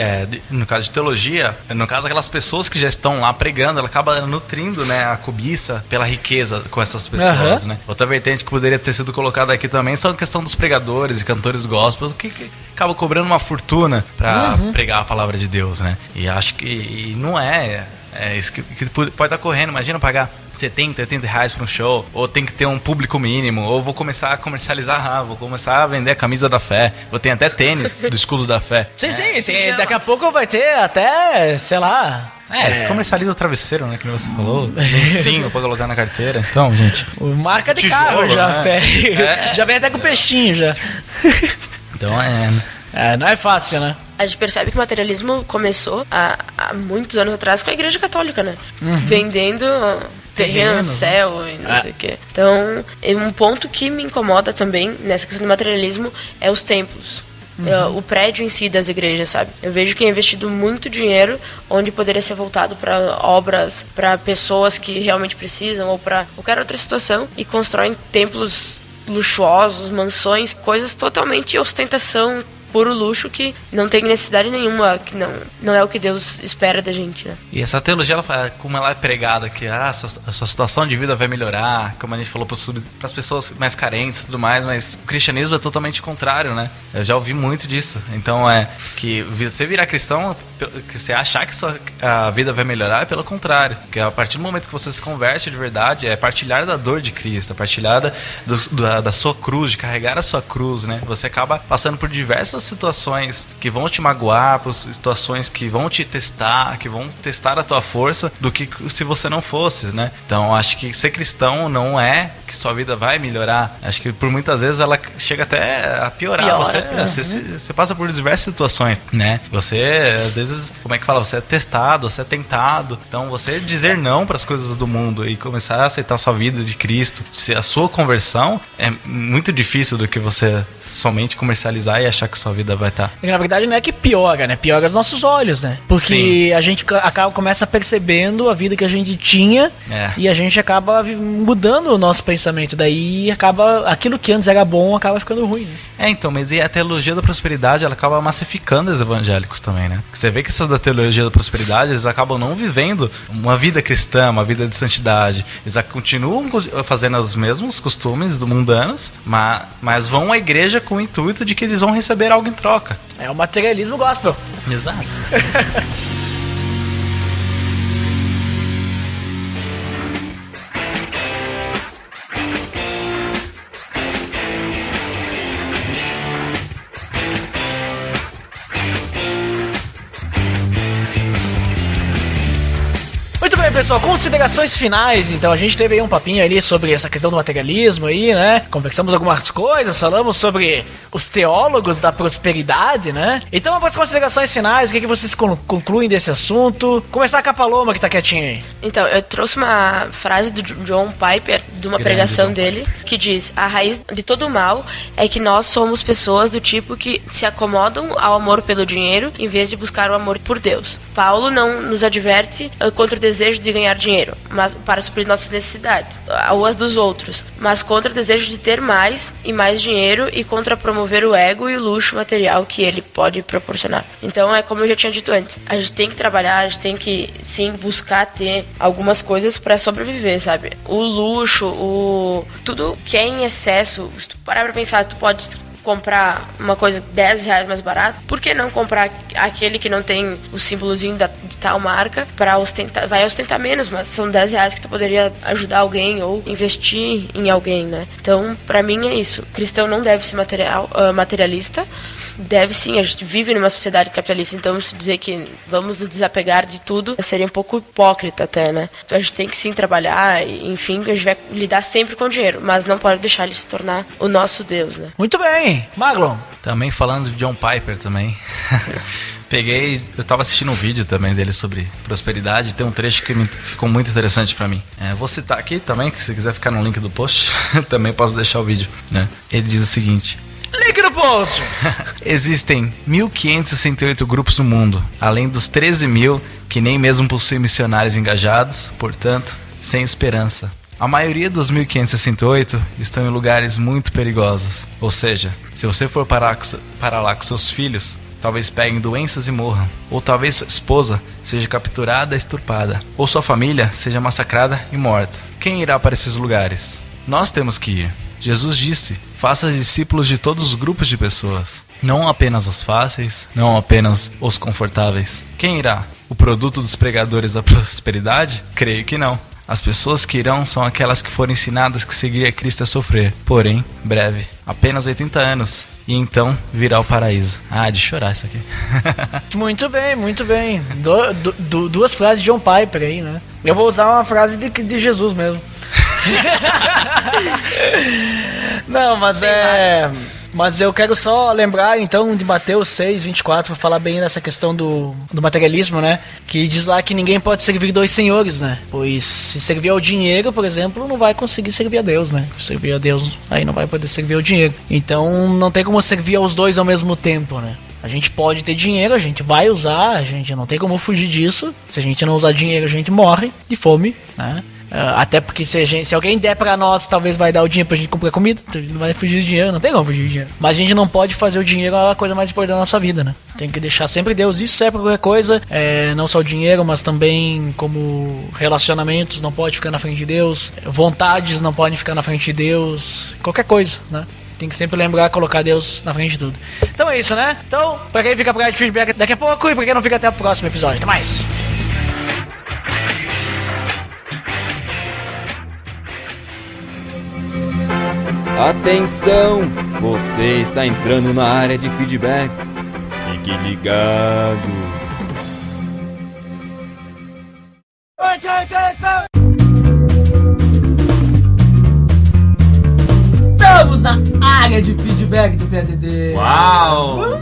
no caso de teologia, no caso aquelas pessoas que já estão lá pregando, ela acaba nutrindo, né, a cobiça pela riqueza com essas pessoas, né? Outra vertente que poderia ter sido colocada aqui também são a questão dos pregadores e cantores gospels que acabam cobrando uma fortuna para pregar a palavra de Deus, né? E acho que não é isso que pode estar correndo. Imagina pagar 70, 80 reais para um show, ou tem que ter um público mínimo, ou vou começar a comercializar, vou começar a vender a camisa da fé, vou ter até tênis do escudo da fé. Sim, daqui a pouco vai ter até, sei lá... Você comercializa o travesseiro, né, que você falou, lencinho pra colocar na carteira. Então, gente... Marca de tijolo, carro já, né? Fé. Já vem até com peixinho, já. Então, não é fácil, né? A gente percebe que o materialismo começou há muitos anos atrás com a Igreja Católica, né? Vendendo terreno no céu e não sei o quê. Então, um ponto que me incomoda também nessa questão do materialismo é os templos. O prédio em si das igrejas, sabe? Eu vejo que é investido muito dinheiro onde poderia ser voltado para obras, para pessoas que realmente precisam ou para qualquer outra situação, e constroem templos luxuosos, mansões, coisas totalmente ostentação, puro luxo, que não tem necessidade nenhuma, que não é o que Deus espera da gente, né? E essa teologia, como ela é pregada, que a sua situação de vida vai melhorar, como a gente falou para as pessoas mais carentes e tudo mais, mas o cristianismo é totalmente contrário, né? Eu já ouvi muito disso. Então que você virar cristão, que você achar que a vida vai melhorar, é pelo contrário. Porque a partir do momento que você se converte de verdade, é partilhar da dor de Cristo, é partilhar da sua cruz, de carregar a sua cruz, né? Você acaba passando por diversas situações que vão te magoar, por situações que vão te testar, que vão testar a tua força, do que se você não fosse, né? Então, acho que ser cristão não é que sua vida vai melhorar. Acho que por muitas vezes ela chega até a piorar. Você passa por diversas situações, né? Você, às vezes, como é que fala? Você é testado, você é tentado. Então, você dizer não para as coisas do mundo e começar a aceitar a sua vida de Cristo, a sua conversão, é muito difícil do que você somente comercializar e achar que sua vida vai estar... Na verdade não é que piora, né? Piora os nossos olhos, né? Porque a gente começa percebendo a vida que a gente tinha e a gente acaba mudando o nosso pensamento. Daí acaba, aquilo que antes era bom acaba ficando ruim, né? Então, mas e a teologia da prosperidade, ela acaba massificando os evangélicos também, né? Você vê que essas da teologia da prosperidade, eles acabam não vivendo uma vida cristã, uma vida de santidade. Eles continuam fazendo os mesmos costumes mundanos, mas vão à igreja com o intuito de que eles vão receber algo em troca. É o materialismo gospel. Exato. Muito bem, pessoal, considerações finais. Então, a gente teve aí um papinho ali sobre essa questão do materialismo aí, né? Conversamos algumas coisas, falamos sobre os teólogos da prosperidade, né? Então, vamos para as considerações finais. O que vocês concluem desse assunto? Começar com a Paloma, que tá quietinha aí. Então, eu trouxe uma frase do John Piper, de uma pregação dele, que diz: a raiz de todo o mal é que nós somos pessoas do tipo que se acomodam ao amor pelo dinheiro em vez de buscar o amor por Deus. Paulo não nos adverte contra o desejo de ganhar dinheiro, mas para suprir nossas necessidades, ou as dos outros, mas contra o desejo de ter mais e mais dinheiro e contra promover o ego e o luxo material que ele pode proporcionar. Então é como eu já tinha dito antes, a gente tem que trabalhar, a gente tem que sim buscar ter algumas coisas para sobreviver, sabe? O luxo, tudo que é em excesso, se tu parar pra pensar, tu pode comprar uma coisa R$10 mais barato, por que não comprar aquele que não tem o símbolozinho de tal marca para ostentar, vai ostentar menos, mas são R$10 que tu poderia ajudar alguém ou investir em alguém, né? Então, pra mim é isso. O cristão não deve ser materialista, deve sim, a gente vive numa sociedade capitalista, então se dizer que vamos nos desapegar de tudo seria um pouco hipócrita até, né? A gente tem que sim trabalhar, enfim, a gente vai lidar sempre com dinheiro, mas não pode deixar ele se tornar o nosso Deus, né? Muito bem. Maglon. Também falando de John Piper também. Eu tava assistindo um vídeo também dele sobre prosperidade, tem um trecho que ficou muito interessante pra mim. Vou citar aqui também, que se quiser ficar no link do post, também posso deixar o vídeo, né? Ele diz o seguinte: link no post! Existem 1.568 grupos no mundo, além dos 13.000 que nem mesmo possuem missionários engajados, portanto, sem esperança. A maioria dos 1.568 estão em lugares muito perigosos. Ou seja, se você for parar lá com seus filhos, talvez peguem doenças e morram. Ou talvez sua esposa seja capturada e estuprada. Ou sua família seja massacrada e morta. Quem irá para esses lugares? Nós temos que ir. Jesus disse: faça discípulos de todos os grupos de pessoas. Não apenas os fáceis, não apenas os confortáveis. Quem irá? O produto dos pregadores da prosperidade? Creio que não. As pessoas que irão são aquelas que foram ensinadas que seguir a Cristo é sofrer, porém, breve, apenas 80 anos, e então virá o paraíso. De chorar isso aqui. Muito bem, muito bem. Duas frases de John Piper aí, né? Eu vou usar uma frase de Jesus mesmo. Não, mas eu quero só lembrar então de Mateus 6:24 para falar bem dessa questão do materialismo, né? Que diz lá que ninguém pode servir dois senhores, né? Pois se servir ao dinheiro, por exemplo, não vai conseguir servir a Deus, né? Servir a Deus, aí não vai poder servir ao dinheiro. Então não tem como servir aos dois ao mesmo tempo, né? A gente pode ter dinheiro, a gente vai usar, a gente não tem como fugir disso. Se a gente não usar dinheiro, a gente morre de fome, né? Até porque se alguém der pra nós, talvez vai dar o dinheiro pra gente comprar comida. A gente não vai fugir do dinheiro, não tem como fugir do dinheiro. Mas a gente não pode fazer o dinheiro a coisa mais importante da nossa vida, né? Tem que deixar sempre Deus. Isso é pra qualquer coisa, não só o dinheiro, mas também como relacionamentos não pode ficar na frente de Deus. Vontades não podem ficar na frente de Deus. Qualquer coisa, né? Tem que sempre lembrar, colocar Deus na frente de tudo. Então é isso, né? Então, pra quem fica pra cá de feedback daqui a pouco, e pra quem não fica até o próximo episódio. Até mais! Atenção! Você está entrando na área de feedbacks. Fique ligado! Estamos na área de feedback do PADD. Uau!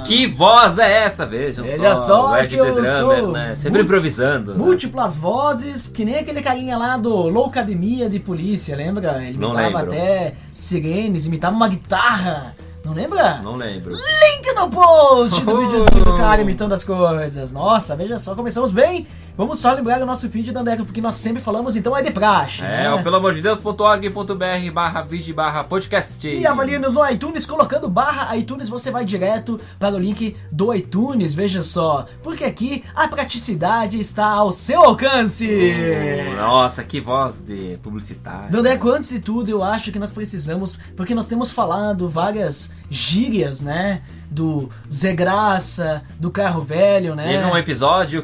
Que voz é essa? Vejam só, o Ed The Drummer, né? Sempre improvisando. Múltiplas vozes, que nem aquele carinha lá do Loucademia de Polícia, lembra? Ele imitava até sirenes, imitava uma guitarra. Não lembra? Não lembro. Link no post do videozinho do cara imitando as coisas. Nossa, veja só, começamos bem. Vamos só lembrar o nosso feed, Dandeco, porque nós sempre falamos, então é de praxe. É, pelo amor de Deus.org.br/vídeo/podcast. E avalie-nos no iTunes, colocando /iTunes, você vai direto para o link do iTunes, veja só. Porque aqui a praticidade está ao seu alcance. Nossa, que voz de publicitário. Dandeco, antes de tudo, eu acho que nós precisamos, porque nós temos falado várias gírias, né? Do Zé Graça, do carro velho, né? Teve um episódio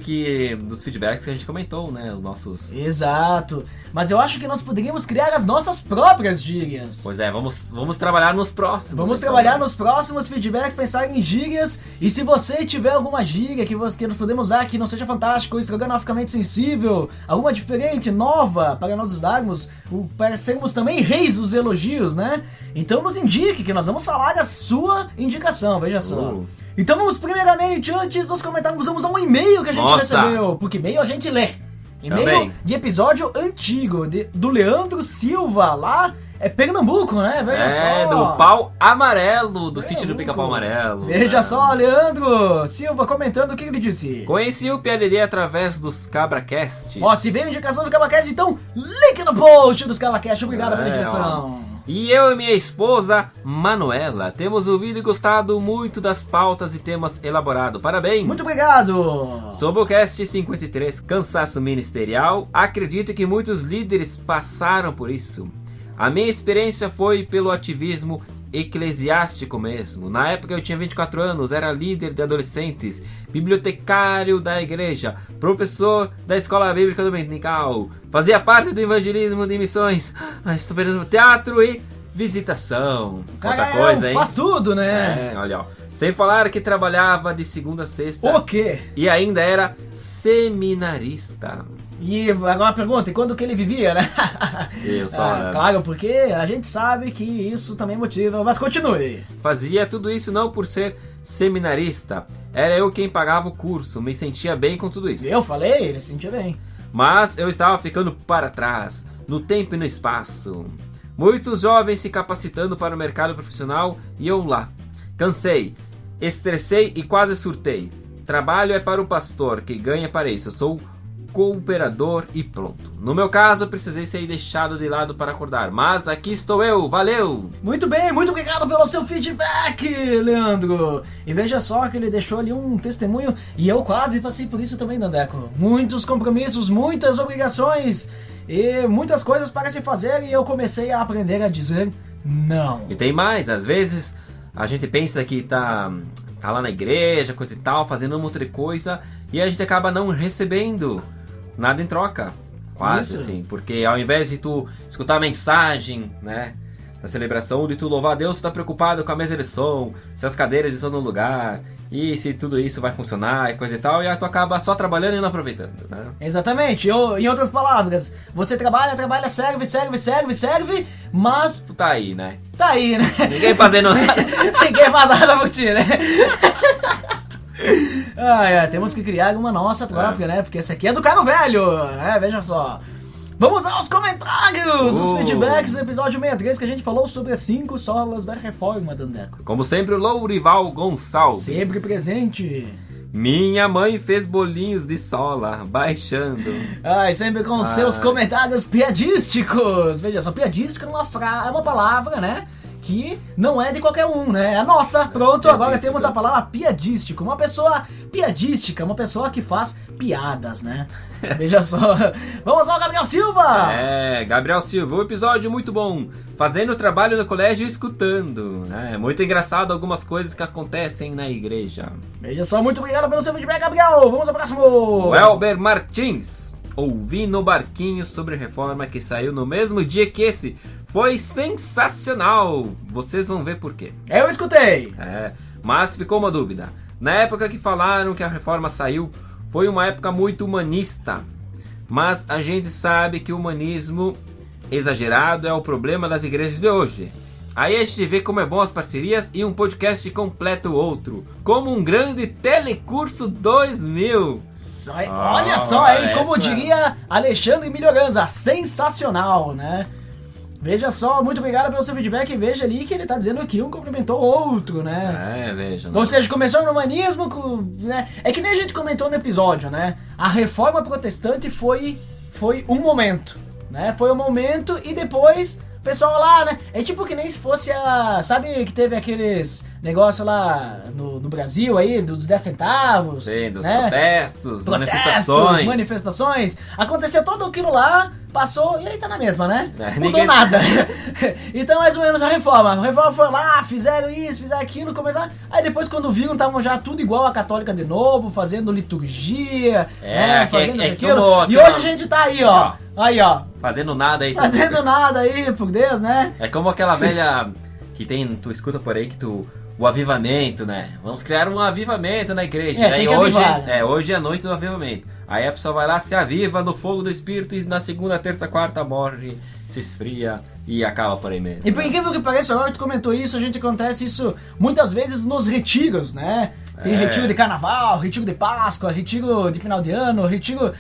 dos feedbacks que a gente comentou, né? Os nossos... Exato. Mas eu acho que nós poderíamos criar as nossas próprias gírias. Pois é, vamos trabalhar nos próximos. Vamos trabalhar nos próximos feedbacks, pensar em gírias. E se você tiver alguma gíria que nós podemos usar que não seja fantástico, estrogonoficamente sensível, alguma diferente, nova, para nós usarmos, para sermos também reis dos elogios, né? Então nos indique, que nós vamos falar da sua indicação, veja só. Então vamos primeiramente, antes dos comentários, vamos a um e-mail que a gente recebeu, porque e-mail a gente lê. E-mail de episódio antigo, do Leandro Silva, lá é Pernambuco, né? Veja só. É, do Pau Amarelo, do sítio do Pica-Pau Amarelo. Veja só, Leandro Silva comentando o que ele disse. Conheci o PLD através dos CabraCast. Ó, se veio indicação dos CabraCast, então link no post dos CabraCast. Obrigado pela indicação. E eu e minha esposa, Manuela, temos ouvido e gostado muito das pautas e temas elaborados. Parabéns! Muito obrigado! Sobre o cast 53, Cansaço Ministerial, acredito que muitos líderes passaram por isso. A minha experiência foi pelo ativismo eclesiástico mesmo. Na época eu tinha 24 anos, era líder de adolescentes, bibliotecário da igreja, professor da escola bíblica dominical, fazia parte do evangelismo de missões, estou perdendo teatro e visitação. Outra coisa, hein? Faz tudo, né? É, olha, ó. Sem falar que trabalhava de segunda a sexta. O quê? E ainda era seminarista. E agora a pergunta, e quando que ele vivia, né? Eu só, claro, porque a gente sabe que isso também motiva, mas continue. Fazia tudo isso não por ser seminarista, era eu quem pagava o curso, me sentia bem com tudo isso. Eu falei, ele se sentia bem. Mas eu estava ficando para trás, no tempo e no espaço. Muitos jovens se capacitando para o mercado profissional e eu lá. Cansei, estressei e quase surtei. Trabalho é para o pastor, que ganha para isso. Eu sou cooperador e pronto. No meu caso, precisei ser deixado de lado para acordar, mas aqui estou eu, valeu! Muito bem, muito obrigado pelo seu feedback, Leandro! E veja só que ele deixou ali um testemunho, e eu quase passei por isso também, Dandeco. Muitos compromissos, muitas obrigações, e muitas coisas para se fazer, e eu comecei a aprender a dizer não. E tem mais, às vezes a gente pensa que tá lá na igreja, coisa e tal, fazendo uma outra coisa, e a gente acaba não recebendo nada em troca, quase assim, porque ao invés de tu escutar a mensagem, né, da celebração, de tu louvar a Deus, tu tá preocupado com a mesa de som, se as cadeiras estão no lugar, e se tudo isso vai funcionar e coisa e tal, e aí tu acaba só trabalhando e não aproveitando, né? Exatamente, em outras palavras, você trabalha, serve, mas... Tu tá aí, né? Tá aí, né? Ninguém fazendo nada. Ninguém faz nada por ti, né? Temos que criar uma nossa própria, né? Porque essa aqui é do carro velho, né? Veja só. Vamos aos comentários, os feedbacks do episódio 63 que a gente falou sobre as 5 solas da reforma, Dandeco. Como sempre, o Lourival Gonçalves. Sempre presente. Minha mãe fez bolinhos de sola, baixando. Sempre com seus comentários piadísticos. Veja só, piadístico é uma palavra, né? Que não é de qualquer um, né? É a nossa. Pronto, agora temos a palavra piadístico. Uma pessoa piadística, uma pessoa que faz piadas, né? Veja só. Vamos ao Gabriel Silva! Gabriel Silva, um episódio muito bom. Fazendo trabalho no colégio e escutando. É muito engraçado algumas coisas que acontecem na igreja. Veja só, muito obrigado pelo seu feedback, Gabriel. Vamos ao próximo. Welber Martins. Ouvi no barquinho sobre reforma que saiu no mesmo dia que esse. Foi sensacional! Vocês vão ver por quê. Eu escutei! Mas ficou uma dúvida. Na época que falaram que a reforma saiu, foi uma época muito humanista. Mas a gente sabe que o humanismo exagerado é o problema das igrejas de hoje. Aí a gente vê como é bom as parcerias e um podcast completa o outro. Como um grande Telecurso 2000. Olha só, hein? Como diria Alexandre Melhoranza, sensacional, né? Veja só, muito obrigado pelo seu feedback e veja ali que ele tá dizendo que um complementou o outro, né? Veja. Ou seja, começou no humanismo, né? É que nem a gente comentou no episódio, né? A reforma protestante foi um momento, né? Foi um momento e depois o pessoal lá, né? É tipo que nem se fosse sabe que teve aqueles negócios lá no Brasil aí, dos 10 centavos. Sim, dos né? protestos, manifestações. Aconteceu tudo aquilo lá, passou e aí tá na mesma, né? Mudou ninguém... nada. Então, mais ou menos a reforma. A reforma foi lá, fizeram isso, fizeram aquilo, começaram. Aí depois, quando viram, estavam já tudo igual a católica de novo, fazendo liturgia, né? Fazendo isso, aquilo. E hoje a gente tá aí, ó. Aí, ó. Fazendo nada aí. Fazendo nada aí, por Deus, né? É como aquela velha que tu escuta por aí o avivamento, né? Vamos criar um avivamento na igreja. Tem que avivar, né? Hoje é a noite do avivamento. Aí a pessoa vai lá, se aviva no fogo do Espírito e na segunda, terça, quarta morre, se esfria e acaba por aí mesmo. E por incrível que pareça, agora que tu comentou isso, acontece isso muitas vezes nos retiros, né? Tem retiro de carnaval, retiro de Páscoa, retiro de final de ano, retiro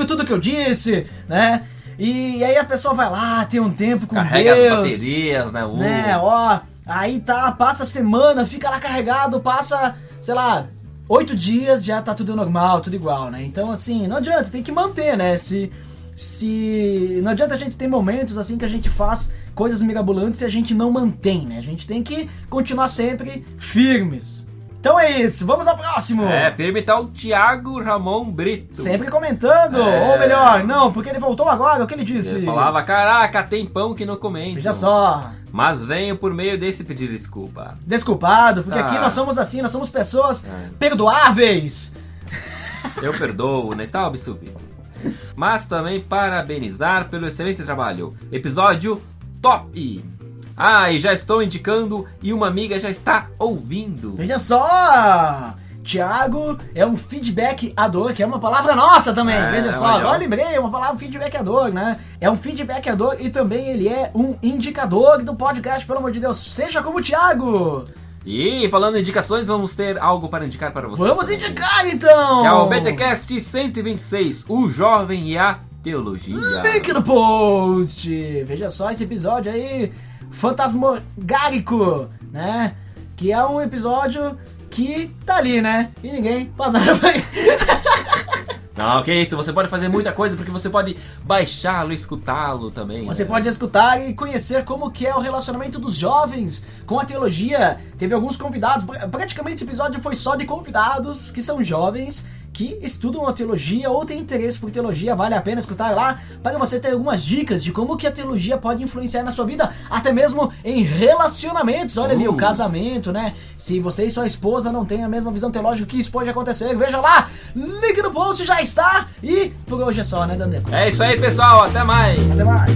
tudo que eu disse, né? E aí a pessoa vai lá, tem um tempo com carrega Deus. Carrega as baterias, né? Ó, aí passa a semana, fica lá carregado, passa, sei lá, 8 dias, já tá tudo normal, tudo igual, né? Então, assim, não adianta, tem que manter, né? Não adianta a gente ter momentos assim que a gente faz coisas mirabolantes e a gente não mantém, né? A gente tem que continuar sempre firmes. Então é isso, vamos ao próximo! Firme tá o Thiago Ramon Brito. Sempre comentando, ou melhor, não, porque ele voltou agora, o que ele disse? Ele falava, caraca, tem pão que não comento. Veja só. Mas venho por meio desse pedir desculpa. Desculpado, porque aqui nós somos assim, nós somos pessoas perdoáveis. Eu perdoo, não está, Obsub? Mas também parabenizar pelo excelente trabalho. Episódio top! E já estou indicando e uma amiga já está ouvindo. Veja só! Thiago é um feedbackador, que é uma palavra nossa também. Veja só, agora lembrei, é uma palavra feedbackador, né? É um feedbackador e também ele é um indicador do podcast, pelo amor de Deus. Seja como o Thiago! E falando em indicações, vamos ter algo para indicar para vocês. Vamos também indicar então! Que é o BTcast 126, o jovem e a teologia. Link no post! Veja só esse episódio aí, fantasmagórico, né? Que é um episódio que tá ali, né? E ninguém faz nada pra ele. Não, que isso, você pode fazer muita coisa porque você pode baixá-lo e escutá-lo também. Você pode escutar e conhecer como que é o relacionamento dos jovens com a teologia. Teve alguns convidados, praticamente esse episódio foi só de convidados que são jovens, que estudam a teologia ou têm interesse por teologia. Vale a pena escutar lá para você ter algumas dicas de como que a teologia pode influenciar na sua vida, até mesmo em relacionamentos. Olha ali, o casamento, né? Se você e sua esposa não têm a mesma visão teológica, o que isso pode acontecer, veja lá, link no post já está. E por hoje é só, né, Dandeco? É isso aí, pessoal, até mais. Até mais.